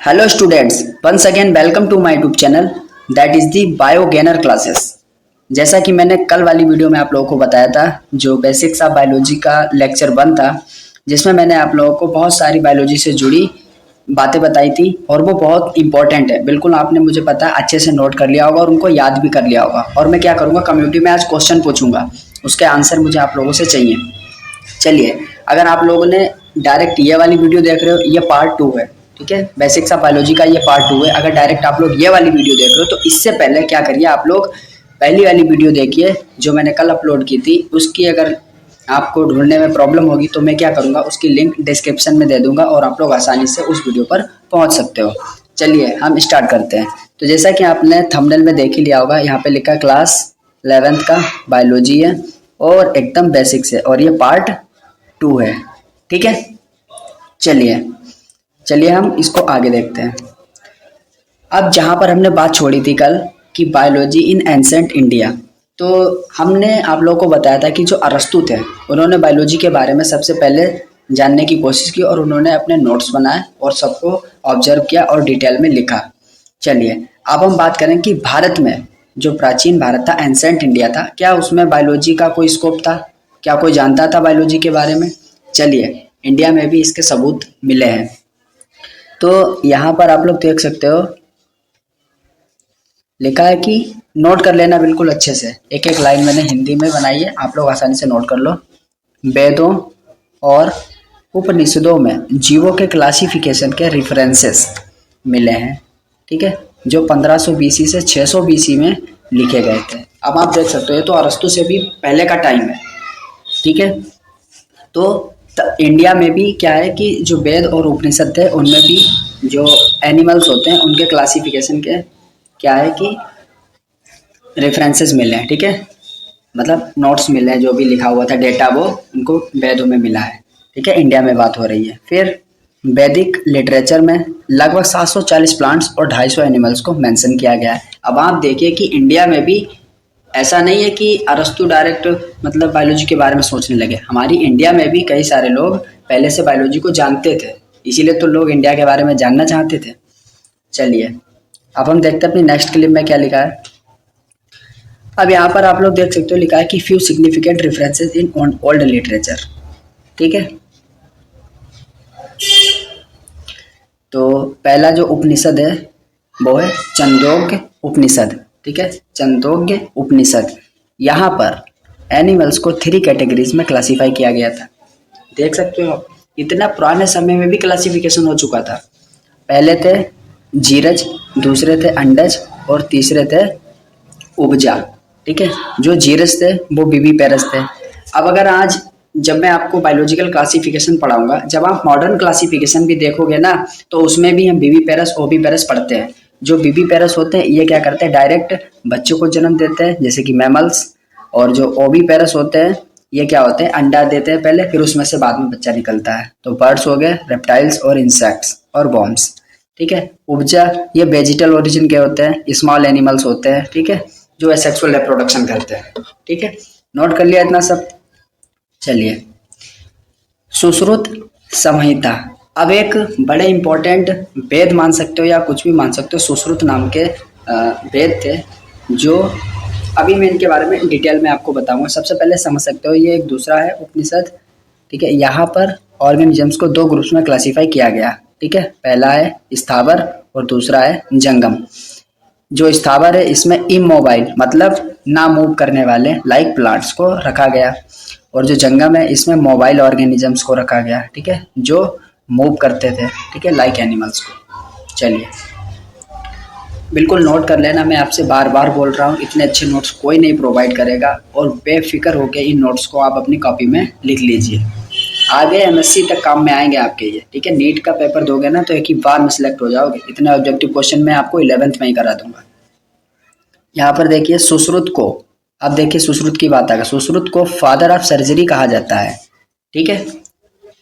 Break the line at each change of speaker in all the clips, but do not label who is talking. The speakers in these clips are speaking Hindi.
Hello students, once again welcome to my YouTube channel that is the Biogainer classes। जैसा कि मैंने कल वाली वीडियो में आप लोगों को बताया था, जो बेसिक्स ऑफ बायोलॉजी का लेक्चर 1 था, जिसमें मैंने आप लोगों को बहुत सारी बायोलॉजी से जुड़ी बातें बताई थी और वो बहुत इंपॉर्टेंट है। बिल्कुल आपने मुझे पता है अच्छे से नोट कर लिया होगा और उनको याद भी कर लिया होगा। और मैं क्या करूँगा, कम्युनिटी में आज क्वेश्चन पूछूंगा, उसके आंसर मुझे आप लोगों से चाहिए। चलिए, अगर आप लोगों ने डायरेक्ट ये वाली वीडियो देख रहे हो, ये पार्ट 2 है, ठीक है। बेसिक्स ऑफ बायोलॉजी का ये पार्ट 2 है। अगर डायरेक्ट आप लोग ये वाली वीडियो देख रहे हो तो इससे पहले क्या करिए, आप लोग पहली वाली वीडियो देखिए जो मैंने कल अपलोड की थी। उसकी अगर आपको ढूंढने में प्रॉब्लम होगी तो मैं क्या करूँगा, उसकी लिंक डिस्क्रिप्शन में दे दूंगा और आप लोग आसानी से उस वीडियो पर पहुँच सकते हो। चलिए हम स्टार्ट करते हैं। तो जैसा कि आपने थंबनेल में देख ही लिया होगा, यहाँ पे लिखा क्लास 11th का बायोलॉजी है और एकदम बेसिक्स है और ये पार्ट 2 है, ठीक है। चलिए हम इसको आगे देखते हैं। अब जहाँ पर हमने बात छोड़ी थी कल कि बायोलॉजी इन एंसेंट इंडिया, तो हमने आप लोगों को बताया था कि जो अरस्तु थे उन्होंने बायोलॉजी के बारे में सबसे पहले जानने की कोशिश की और उन्होंने अपने नोट्स बनाए और सबको ऑब्जर्व किया और डिटेल में लिखा। चलिए अब हम बात करें कि भारत में जो प्राचीन भारत था, एंसेंट इंडिया था, क्या उसमें बायोलॉजी का कोई स्कोप था? क्या कोई जानता था बायोलॉजी के बारे में? चलिए इंडिया में भी इसके सबूत मिले हैं। तो यहाँ पर आप लोग देख सकते हो, लिखा है कि नोट कर लेना बिल्कुल अच्छे से, एक एक लाइन मैंने हिंदी में बनाई है, आप लोग आसानी से नोट कर लो। वेदों और उपनिषदों में जीवों के क्लासिफिकेशन के रेफरेंसेस मिले हैं, ठीक है, जो 1500 बीसी से 600 बीसी में लिखे गए थे। अब आप देख सकते हो ये तो अरस्तु से भी पहले का टाइम है, ठीक है। तो इंडिया में भी क्या है कि जो वेद और उपनिषद थे उनमें भी जो एनिमल्स होते हैं उनके क्लासिफिकेशन के क्या है कि रेफरेंसेस मिले हैं, ठीक है, मतलब नोट्स मिले हैं, जो भी लिखा हुआ था डेटा वो उनको वेदों में मिला है, ठीक है। इंडिया में बात हो रही है। फिर वैदिक लिटरेचर में लगभग 740 प्लांट्स और 250 एनिमल्स को मेंशन किया गया है। अब आप देखिए कि इंडिया में भी ऐसा नहीं है कि अरस्तु डायरेक्ट मतलब बायोलॉजी के बारे में सोचने लगे। हमारी इंडिया में भी कई सारे लोग पहले से बायोलॉजी को जानते थे, इसीलिए तो लोग इंडिया के बारे में जानना चाहते थे। चलिए अब हम देखते हैं अपनी नेक्स्ट क्लिप में क्या लिखा है। अब यहाँ पर आप लोग देख सकते हो, लिखा है कि few significant references in old literature, ठीक है। तो पहला जो उपनिषद है वो है छंदोग्य उपनिषद, ठीक है, छंदोग्य उपनिषद। यहाँ पर एनिमल्स को 3 कैटेगरीज में क्लासीफाई किया गया था। देख सकते हो इतना पुराने समय में भी क्लासिफिकेशन हो चुका था। पहले थे जीरज, दूसरे थे अंडज और तीसरे थे उपजा, ठीक है। जो जीरज थे वो विविपेरस थे। अब अगर आज जब मैं आपको बायोलॉजिकल क्लासिफिकेशन पढ़ाऊंगा, जब आप मॉडर्न क्लासिफिकेशन भी देखोगे ना तो उसमें भी हम विविपेरस ओविपेरस पढ़ते हैं। जो विविपेरस होते हैं ये क्या करते हैं, डायरेक्ट बच्चों को जन्म देते हैं जैसे कि मैमल्स, और जो ओविपेरस होते हैं ये क्या होते हैं, अंडा देते हैं पहले, फिर उसमें से बाद में बच्चा निकलता है। तो बर्ड्स हो गए, रेप्टाइल्स और इंसेक्ट्स और वॉर्म्स, ठीक है। उपजा ये वेजिटल ओरिजिन के होते हैं, स्मॉल एनिमल्स होते हैं, ठीक है, जो सेक्सुअल रिप्रोडक्शन करते हैं, ठीक है। नोट कर लिया इतना सब। चलिए सुश्रुत संहिता, अब एक बड़े इंपॉर्टेंट वेद मान सकते हो या कुछ भी मान सकते हो, सुश्रुत नाम के वेद थे जो अभी मैं इनके बारे में डिटेल में आपको बताऊंगा। सबसे पहले समझ सकते हो ये एक दूसरा है उपनिषद, ठीक है। यहाँ पर ऑर्गेनिजम्स को 2 ग्रुप्स में क्लासीफाई किया गया, ठीक है। पहला है स्थावर और दूसरा है जंगम। जो स्थावर है इसमें इमोबाइल मतलब ना मूव करने वाले लाइक प्लांट्स को रखा गया, और जो जंगम है इसमें मोबाइल ऑर्गेनिजम्स को रखा गया, ठीक है, जो मूव करते थे, ठीक है, लाइक एनिमल्स को। चलिए बिल्कुल नोट कर लेना, मैं आपसे बार बार बोल रहा हूँ, इतने अच्छे नोट्स कोई नहीं प्रोवाइड करेगा और बेफिक्र होकर इन नोट्स को आप अपनी कॉपी में लिख लीजिए। आगे एमएससी तक काम में आएंगे आपके ये, ठीक है। नीट का पेपर दोगे ना तो एक ही बार में सिलेक्ट हो जाओगे। इतने ऑब्जेक्टिव क्वेश्चन मैं आपको 11th में ही करा दूंगा। यहाँ पर देखिए सुश्रुत को, अब देखिए सुश्रुत की बात आएगा, सुश्रुत को फादर ऑफ सर्जरी कहा जाता है, ठीक है।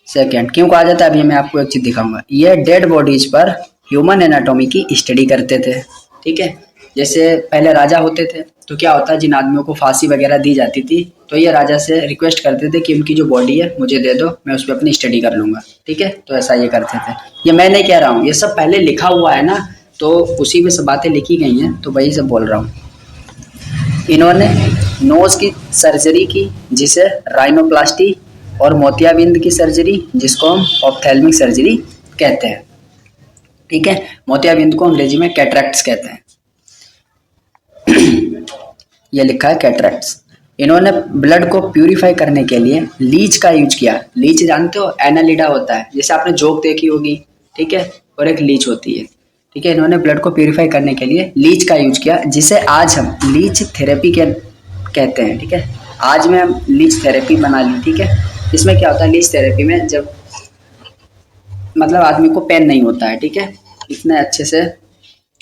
सेकंड क्यों कहा जाता है, अभी मैं आपको एक चीज दिखाऊंगा। ये डेड बॉडीज पर ह्यूमन एनाटॉमी की स्टडी करते थे, ठीक है। जैसे पहले राजा होते थे तो क्या होता है, जिन आदमियों को फांसी वगैरह दी जाती थी तो ये राजा से रिक्वेस्ट करते थे कि उनकी जो बॉडी है मुझे दे दो, मैं उस पर अपनी स्टडी कर लूँगा। ठीक है, तो ऐसा ये करते थे। ये मैं नहीं कह रहा हूँ, ये सब पहले लिखा हुआ है ना, तो उसी में सब बातें लिखी गई हैं, तो वही सब बोल रहा हूँ। इन्होंने नोज की सर्जरी की जिसे राइनोप्लास्टी, और मोतियाबिंद की सर्जरी जिसको हम ऑप्थेल्मिक सर्जरी कहते हैं। ठीक है, मोतियाबिंद को अंग्रेजी में कैटरेक्ट्स कहते हैं। ये लिखा है कैटरेक्ट्स। इन्होंने ब्लड को प्यूरिफाई करने के लिए लीच का यूज किया। लीच जानते हो, एनालिडा होता है, जैसे आपने जोक देखी होगी। ठीक है, और एक लीच होती है। ठीक है, इन्होंने ब्लड को प्यूरिफाई करने के लिए लीच का यूज किया, जिसे आज हम लीच थेरेपी के कहते हैं। ठीक है, आज में हम लीच थेरेपी बना ली। ठीक है, इसमें क्या होता है, लीच थेरेपी में जब मतलब आदमी को पेन नहीं होता है। ठीक है, इतने अच्छे से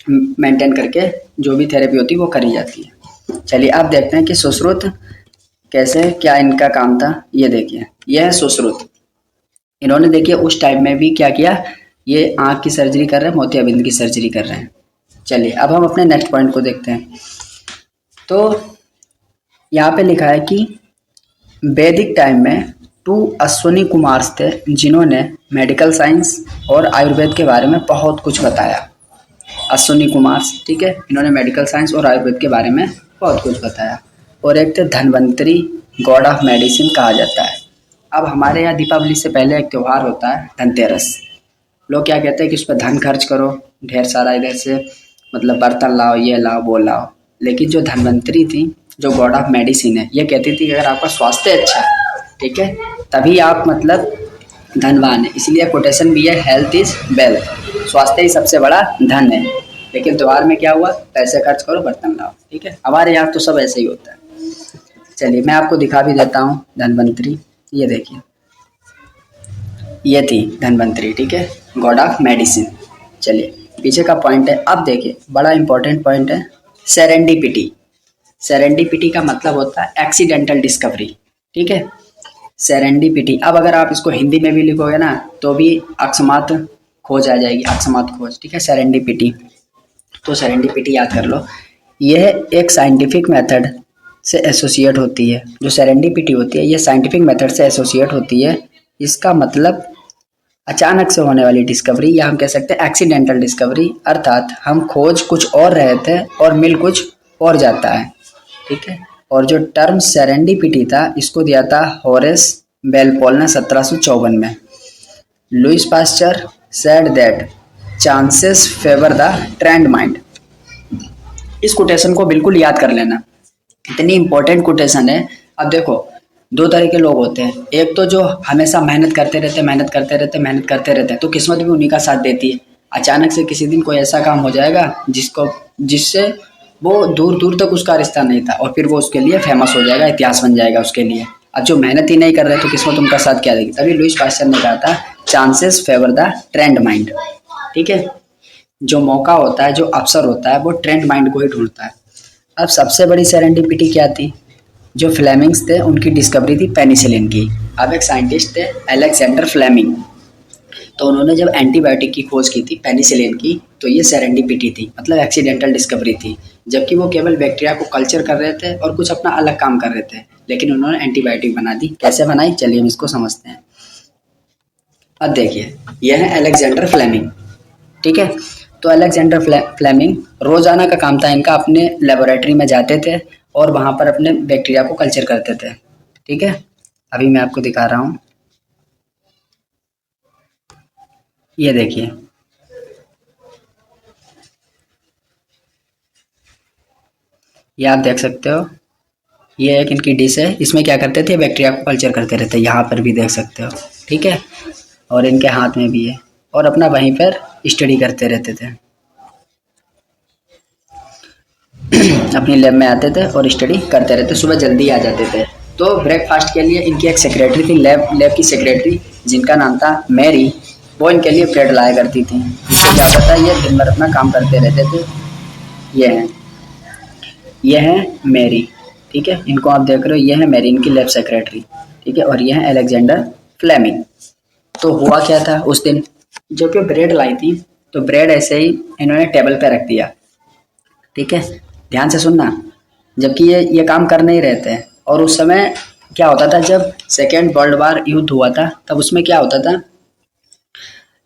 मेंटेन करके जो भी थेरेपी होती है वो करी जाती है। चलिए अब देखते हैं कि सुश्रुत कैसे, क्या इनका काम था। ये देखिए, यह है सुश्रुत। इन्होंने देखिए उस टाइम में भी क्या किया, ये आँख की सर्जरी कर रहे हैं, मोतियाबिंद की सर्जरी कर रहे हैं। चलिए अब हम अपने नेक्स्ट पॉइंट को देखते हैं। तो यहाँ पे लिखा है कि वैदिक टाइम में 2 अश्विनी कुमार थे जिन्होंने मेडिकल साइंस और आयुर्वेद के बारे में बहुत कुछ बताया। अश्विनी कुमार, ठीक है, इन्होंने मेडिकल साइंस और आयुर्वेद के बारे में बहुत कुछ बताया। और एक थे धन्वंतरी, गॉड ऑफ मेडिसिन कहा जाता है। अब हमारे यहाँ दीपावली से पहले एक त्यौहार होता है धनतेरस। लोग क्या कहते हैं कि उस पर धन खर्च करो, ढेर सारा इधर से मतलब बर्तन लाओ, ये लाओ वो लाओ। लेकिन जो धन्वंतरी थी, जो गॉड ऑफ मेडिसिन है, ये कहती थी कि अगर आपका स्वास्थ्य अच्छा है, ठीक है, तभी आप मतलब धनवान है। इसलिए कोटेशन भी है, हेल्थ इज वेल्थ, स्वास्थ्य ही सबसे बड़ा धन है। लेकिन त्योहार में क्या हुआ, पैसे खर्च करो बर्तन लाओ। ठीक है, हमारे यहाँ तो सब ऐसे ही होता है। चलिए मैं आपको दिखा भी देता हूँ धन्वंतरी। ये देखिए, ये थी धन्वंतरी। ठीक है, गॉड ऑफ मेडिसिन। चलिए पीछे का पॉइंट है, अब देखिए बड़ा इंपॉर्टेंट पॉइंट है, सेरेंडिपिटी। सेरेंडिपिटी का मतलब होता है एक्सीडेंटल डिस्कवरी। ठीक है, सेरेंडिपिटी। अब अगर आप इसको हिंदी में भी लिखोगे ना तो भी अकस्मात खोज आ जाएगी, अकस्मात खोज। ठीक है, सेरेंडिपिटी। तो सेरेंडिपिटी याद कर लो, यह एक साइंटिफिक मेथड से एसोसिएट होती है। जो सेरेंडिपिटी होती है ये साइंटिफिक मेथड से एसोसिएट होती है। इसका मतलब अचानक से होने वाली डिस्कवरी, या हम कह सकते हैं एक्सीडेंटल डिस्कवरी, अर्थात हम खोज कुछ और रहे थे और मिल कुछ और जाता है। ठीक है, और जो टर्म सेरेंडिपिटी था इसको दिया था होरेस वेलपोल ने 1754 में। Louis Pasteur said that chances favour the trained mind. इस कोटेशन को बिल्कुल याद कर लेना, इतनी इंपॉर्टेंट कोटेशन है। अब देखो, 2 तरह के लोग होते हैं, एक तो जो हमेशा मेहनत करते रहते हैं, तो किस्मत भी उन्हीं का साथ देती है। अचानक से किसी दिन कोई ऐसा काम हो जाएगा जिससे वो दूर दूर तक उसका रिश्ता नहीं था, और फिर वो उसके लिए फेमस हो जाएगा, इतिहास बन जाएगा उसके लिए। अब जो मेहनत ही नहीं कर रहे तो किस्मत उनका साथ क्या देगी। तभी लुइस पास्चर ने कहा था chances favour the trained mind. ठीक है, जो मौका होता है, जो अवसर होता है, वो ट्रेंड माइंड को ही ढूंढता है। अब सबसे बड़ी सेरेंडिपिटी क्या थी, जो फ्लेमिंग्स थे उनकी डिस्कवरी थी पेनिसिलिन की। अब एक साइंटिस्ट थे अलेक्जेंडर फ्लेमिंग, तो उन्होंने जब एंटीबायोटिक की खोज की थी पेनिसिलिन की, तो ये सेरेंडिपिटी थी, मतलब एक्सीडेंटल डिस्कवरी थी। जबकि वो केवल बैक्टीरिया को कल्चर कर रहे थे और कुछ अपना अलग काम कर रहे थे, लेकिन उन्होंने एंटीबायोटिक बना दी। कैसे बनाई, चलिए हम इसको समझते हैं। अब देखिए, यह है अलेक्जेंडर फ्लेमिंग। ठीक है, तो अलेक्जेंडर फ्लेमिंग रोजाना का काम था इनका, अपने लेबोरेटरी में जाते थे और वहां पर अपने बैक्टीरिया को कल्चर करते थे। ठीक है, अभी मैं आपको दिखा रहा हूँ, ये देखिए, ये आप देख सकते हो, ये एक इनकी डिश है। इसमें क्या करते थे, बैक्टीरिया को कल्चर करते रहते, यहाँ पर भी देख सकते हो। ठीक है, और इनके हाथ में भी है, और अपना वहीं पर स्टडी करते रहते थे। अपनी लैब में आते थे और स्टडी करते रहते, सुबह जल्दी आ जाते थे। तो ब्रेकफास्ट के लिए इनकी एक सेक्रेटरी थी, लैब की सेक्रेटरी, जिनका नाम था मैरी। वो इनके लिए ब्रेड लाया करती थी। इससे क्या होता है, ये दिन भर अपना काम करते रहते थे। ये है मैरी। ठीक है, इनको आप देख रहे हो, ये है मैरी, इनकी लैब सेक्रेटरी। ठीक है, और ये है अलेक्जेंडर फ्लेमिंग। तो हुआ क्या था उस दिन, जब कि ब्रेड लाई थी तो ब्रेड ऐसे ही इन्होंने टेबल पे रख दिया। ठीक है, ध्यान से सुनना। जबकि ये काम कर नहीं रहे थे। और उस समय क्या होता था, जब सेकेंड वर्ल्ड वार युद्ध हुआ था तब उसमें क्या होता था,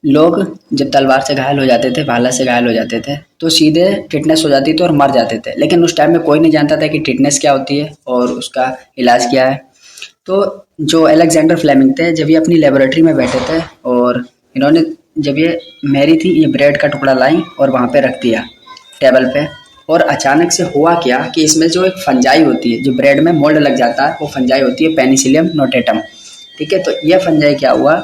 लोग जब तलवार से घायल हो जाते थे, भाला से घायल हो जाते थे, तो सीधे टिटनेस हो जाती थी और मर जाते थे। लेकिन उस टाइम में कोई नहीं जानता था कि टिटनेस क्या होती है और उसका इलाज क्या है। तो जो अलेक्जेंडर फ्लेमिंग थे, जब ये अपनी लेबोरेटरी में बैठे थे और इन्होंने, जब ये मैरी थी, ये ब्रेड का टुकड़ा लाई और वहाँ पे रख दिया टेबल पे। और अचानक से हुआ क्या कि इसमें जो एक फंजाई होती है, जो ब्रेड में मोल्ड लग जाता है, वो फंजाई होती है पेनिसिलियम नोटेटम। ठीक है, तो ये फंजाई क्या हुआ,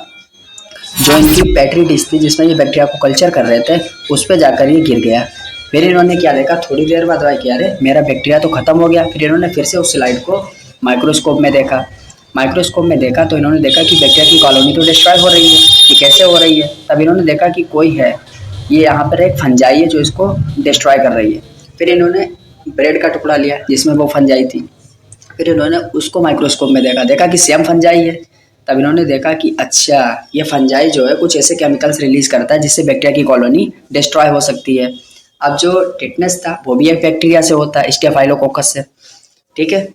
जो इनकी पेट्री डिश थी जिसमें ये बैक्टीरिया को कल्चर कर रहे थे, उस पर जाकर ये गिर गया। फिर इन्होंने क्या देखा, थोड़ी देर बाद भाई क्या, अरे मेरा बैक्टीरिया तो खत्म हो गया। फिर इन्होंने फिर से उस स्लाइड को माइक्रोस्कोप में देखा। माइक्रोस्कोप में देखा तो इन्होंने देखा कि बैक्टीरिया की कॉलोनी तो डिस्ट्रॉय हो रही है। ये कैसे हो रही है? तब इन्होंने देखा कि कोई है, ये यहाँ पर एक फंजाई है जो इसको डिस्ट्रॉय कर रही है। फिर इन्होंने ब्रेड का टुकड़ा लिया जिसमें वो फंजाई थी। फिर इन्होंने उसको माइक्रोस्कोप में देखा, देखा कि सेम फंजाई है। तब इन्होंने देखा कि अच्छा, ये फंजाई जो है कुछ ऐसे केमिकल्स रिलीज करता है जिससे बैक्टीरिया की कॉलोनी डिस्ट्रॉय हो सकती है। अब जो टिटनेस था वो भी एक बैक्टीरिया से होता है, स्टेफाइलोकोकस से। ठीक है,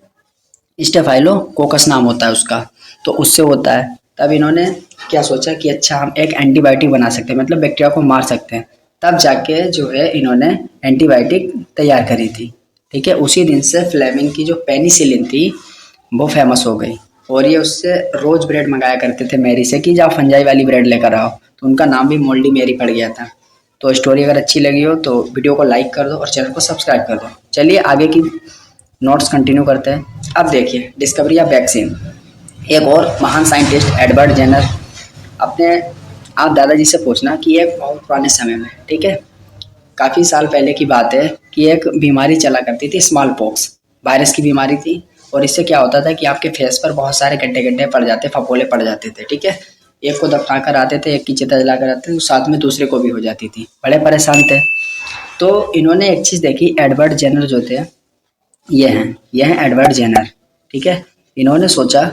स्टेफाइलोकोकस नाम होता है उसका, तो उससे होता है। तब इन्होंने क्या सोचा कि अच्छा, हम एक एंटीबायोटिक बना सकते हैं, मतलब बैक्टीरिया को मार सकते हैं। तब जाके जो है इन्होंने एंटीबायोटिक तैयार करी थी। ठीक है, उसी दिन से फ्लेमिंग की जो पेनिसिलिन थी वो फेमस हो गई। और ये उससे रोज ब्रेड मंगाया करते थे मैरी से कि जाओ फंजाई वाली ब्रेड लेकर आओ, तो उनका नाम भी मोल्डी मैरी पड़ गया था। तो स्टोरी अगर अच्छी लगी हो तो वीडियो को लाइक कर दो और चैनल को सब्सक्राइब कर दो। चलिए आगे की नोट्स कंटिन्यू करते हैं। अब देखिए, डिस्कवरी ऑफ वैक्सीन। एक और महान साइंटिस्ट एडवर्ड जेनर, अपने आप दादाजी से पूछना कि एक बहुत पुराने समय में, ठीक है, काफ़ी साल पहले की बात है कि एक बीमारी चला करती थी, स्मॉल पॉक्स वायरस की बीमारी थी। और इससे क्या होता था कि आपके फेस पर बहुत सारे गड्ढे गड्ढे पड़ जाते, फफोले पड़ जाते थे। ठीक है, एक को दफना कर आते थे, एक की चिता जला कर आते थे, तो साथ में दूसरे को भी हो जाती थी। बड़े परेशान थे। तो इन्होंने एक चीज़ देखी, एडवर्ड जेनर जो थे, ये हैं एडवर्ड जेनर। ठीक है, इन्होंने सोचा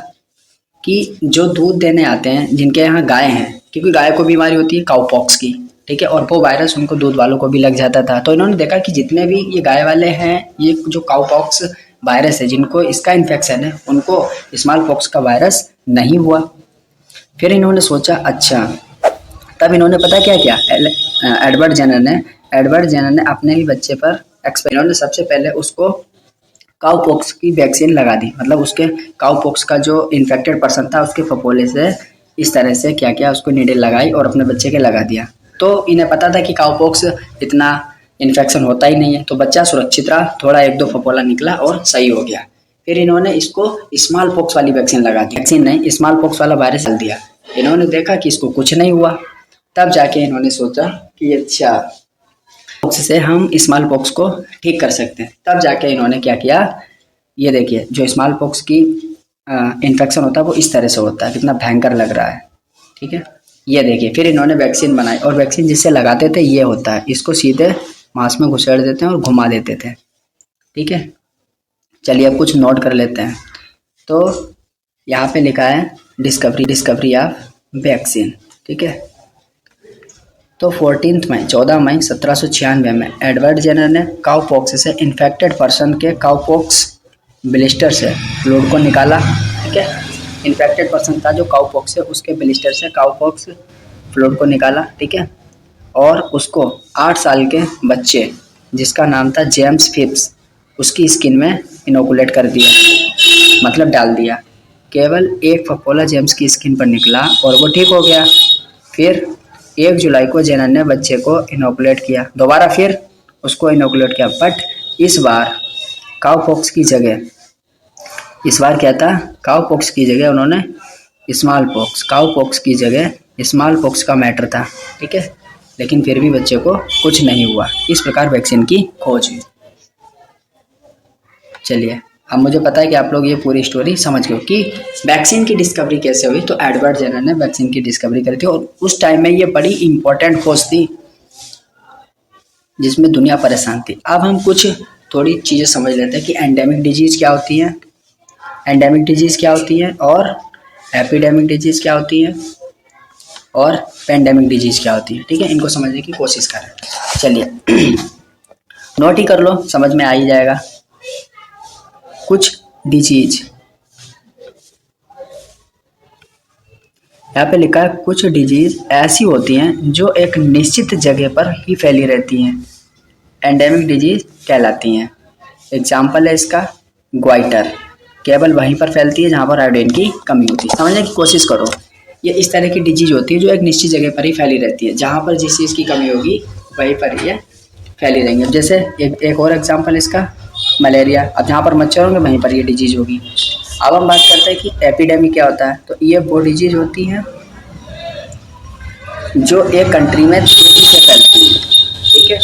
कि जो दूध देने आते हैं, जिनके यहाँ गाय हैं, क्योंकि गाय को बीमारी होती है काउपॉक्स की। ठीक है, और वो वायरस उनको दूध वालों को भी लग जाता था। तो इन्होंने देखा कि जितने भी ये गाय वाले हैं, ये जो काउपॉक्स वायरस है, जिनको इसका इन्फेक्शन है, उनको स्मॉल पॉक्स का वायरस नहीं हुआ। फिर इन्होंने सोचा अच्छा, तब इन्होंने पता क्या किया, एडवर्ड जेनर ने अपने ही बच्चे पर इन्होंने सबसे पहले उसको काउपॉक्स की वैक्सीन लगा दी। मतलब उसके काउपॉक्स का जो इन्फेक्टेड पर्सन था, उसके फपोले से इस तरह से क्या किया, उसको नीडल लगाई और अपने बच्चे के लगा दिया। तो इन्हें पता था कि काउपॉक्स इतना इन्फेक्शन होता ही नहीं है, तो बच्चा सुरक्षित रहा, थोड़ा एक दो फपोला निकला और सही हो गया। फिर इन्होंने इसको स्मॉल पॉक्स वाली वैक्सीन लगा दी, वैक्सीन नहीं, स्मॉल पॉक्स वाला वायरस डाल दिया। इन्होंने देखा कि इसको कुछ नहीं हुआ। तब जाके इन्होंने सोचा कि अच्छा, पॉक्स से हम स्मॉल पॉक्स को ठीक कर सकते हैं। तब जाके इन्होंने क्या किया, ये देखिए, जो स्मॉल पॉक्स की इन्फेक्शन होता है वो इस तरह से होता है, कितना भयंकर लग रहा है। ठीक है, ये देखिए, फिर इन्होंने वैक्सीन बनाई और वैक्सीन जिससे लगाते थे ये होता है, इसको सीधे मांस में घुसेड़ देते हैं और घुमा देते थे। ठीक है, चलिए अब कुछ नोट कर लेते हैं। तो यहाँ पे लिखा है डिस्कवरी ऑफ वैक्सीन। ठीक है, तो 14 मई 1796 में एडवर्ड जेनर ने काउपॉक्स से इन्फेक्टेड पर्सन के काउपॉक्स ब्लिस्टर से फ्लूइड को निकाला। ठीक है, इन्फेक्टेड पर्सन था जो काउपॉक्स है, उसके ब्लिस्टर से काउपॉक्स फ्लूइड को निकाला। ठीक है, और उसको 8 साल के बच्चे जिसका नाम था जेम्स फिप्स, उसकी स्किन में इनोकुलेट कर दिया, मतलब डाल दिया। केवल एक फफोला जेम्स की स्किन पर निकला और वो ठीक हो गया। फिर 1 जुलाई को जेनर ने बच्चे को इनोकुलेट किया, दोबारा फिर उसको इनोकुलेट किया, बट इस बार काउपॉक्स की जगह, इस बार क्या था, काउपॉक्स की जगह उन्होंने स्मॉल पॉक्स, काउपॉक्स की जगह स्मॉल पॉक्स का मैटर था। ठीक है, लेकिन फिर भी बच्चे को कुछ नहीं हुआ। इस प्रकार वैक्सीन की खोज हुई। चलिए, अब मुझे पता है कि आप लोग ये पूरी स्टोरी समझ गए कि वैक्सीन की डिस्कवरी कैसे हुई। तो एडवर्ड जेनर ने वैक्सीन की डिस्कवरी करी थी और उस टाइम में ये बड़ी इंपॉर्टेंट खोज थी जिसमें दुनिया परेशान थी। अब हम कुछ थोड़ी चीज़ें समझ लेते हैं कि एंडेमिक डिजीज़ क्या होती है, एंडेमिक डिजीज़ क्या होती है, और एपिडेमिक डिजीज़ क्या होती है, और पेंडेमिक डिजीज़ क्या होती है। ठीक है, इनको समझने की कोशिश करें। चलिए नोट ही कर लो, समझ में आ ही जाएगा। कुछ डिजीज, यहाँ पे लिखा है कुछ डिजीज ऐसी होती हैं जो एक निश्चित जगह पर ही फैली रहती हैं, एंडेमिक डिजीज कहलाती हैं। एग्जाम्पल है इसका ग्वाइटर, केवल वहीं पर फैलती है जहाँ पर आयोडीन की कमी होती है। समझने की कोशिश करो, ये इस तरह की डिजीज होती है जो एक निश्चित जगह पर ही फैली रहती है, जहाँ पर जिस चीज़ की कमी होगी वहीं पर ये फैली रहेंगी। अब जैसे एक और एग्जाम्पल इसका मलेरिया, अब जहाँ पर मच्छर होंगे वहीं पर ये डिजीज होगी। अब हम बात करते हैं कि एपिडेमिक क्या होता है। तो ये वो डिजीज होती है जो एक कंट्री में तेजी से फैलती है, ठीक है,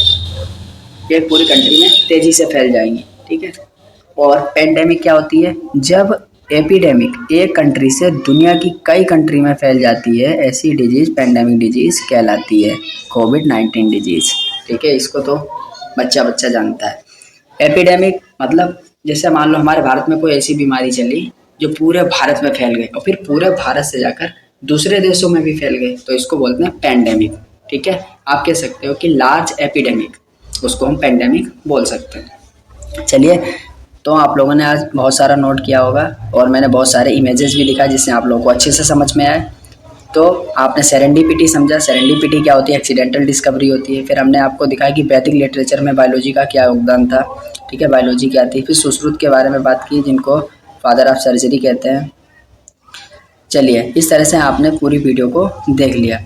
एक पूरी कंट्री में तेजी से फैल जाएंगी, ठीक है। और पेंडेमिक क्या होती है, जब एपिडेमिक एक कंट्री से दुनिया की कई कंट्री में फैल जाती है, ऐसी डिजीज पेंडेमिक डिजीज कहलाती है। कोविड-19 डिजीज, ठीक है, इसको तो बच्चा बच्चा जानता है। एपिडेमिक मतलब जैसे मान लो हमारे भारत में कोई ऐसी बीमारी चली जो पूरे भारत में फैल गई और फिर पूरे भारत से जाकर दूसरे देशों में भी फैल गई, तो इसको बोलते हैं पेंडेमिक, ठीक है। आप कह सकते हो कि लार्ज एपिडेमिक, उसको हम पेंडेमिक बोल सकते हैं। चलिए, तो आप लोगों ने आज बहुत सारा नोट किया होगा और मैंने बहुत सारे इमेजेस भी दिखा जिससे आप लोगों को अच्छे से समझ में आए। तो आपने सेरेंडिपिटी समझा, सेरेंडिपिटी क्या होती है, एक्सीडेंटल डिस्कवरी होती है। फिर हमने आपको दिखाया कि वैदिक लिटरेचर में बायोलॉजी का क्या योगदान था, ठीक है, बायोलॉजी क्या थी। फिर सुश्रुत के बारे में बात की जिनको फादर ऑफ सर्जरी कहते हैं। चलिए, इस तरह से आपने पूरी वीडियो को देख लिया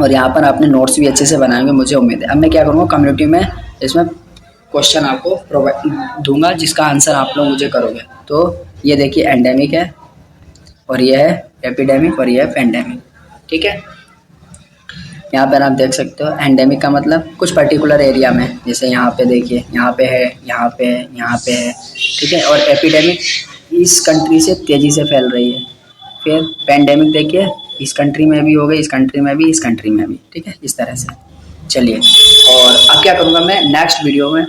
और यहाँ पर आपने नोट्स भी अच्छे से बनाएंगे मुझे उम्मीद है। अब मैं क्या करूँगा, कम्युनिटी में इसमें क्वेश्चन आपको प्रोवाइड दूंगा जिसका आंसर आप लोग मुझे करोगे। तो ये देखिए एंडेमिक है और ये है एपिडेमिक और ये है पेंडेमिक, ठीक है। यहाँ पर आप देख सकते हो एंडेमिक का मतलब कुछ पर्टिकुलर एरिया में, जैसे यहाँ पे देखिए, यहाँ पे है, यहाँ पे है, यहाँ पे है, ठीक है। और एपिडेमिक इस कंट्री से तेज़ी से फैल रही है। फिर पेंडेमिक देखिए, इस कंट्री में भी हो गई, इस कंट्री में भी, इस कंट्री में भी, ठीक है, इस तरह से। चलिए, और अब क्या करूँगा मैं नेक्स्ट वीडियो में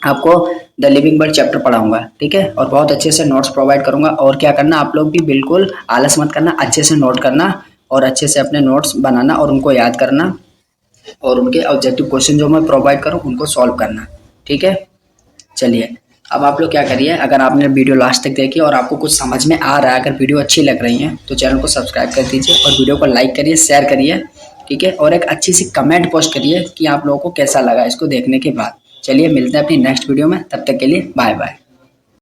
आपको द लिविंग बर्ड चैप्टर पढ़ाऊंगा, ठीक है, और बहुत अच्छे से नोट्स प्रोवाइड करूंगा। और क्या करना, आप लोग भी बिल्कुल आलस मत करना, अच्छे से नोट करना और अच्छे से अपने नोट्स बनाना और उनको याद करना और उनके ऑब्जेक्टिव क्वेश्चन जो मैं प्रोवाइड करूँ उनको सॉल्व करना, ठीक है। चलिए, अब आप लोग क्या करिए, अगर आपने वीडियो लास्ट तक देखी और आपको कुछ समझ में आ रहा है, अगर वीडियो अच्छी लग रही है तो चैनल को सब्सक्राइब कर दीजिए और वीडियो को लाइक करिए, शेयर करिए, ठीक है, और एक अच्छी सी कमेंट पोस्ट करिए कि आप लोगों को कैसा लगा इसको देखने के बाद। चलिए, मिलते हैं अपनी नेक्स्ट वीडियो में, तब तक के लिए बाय बाय।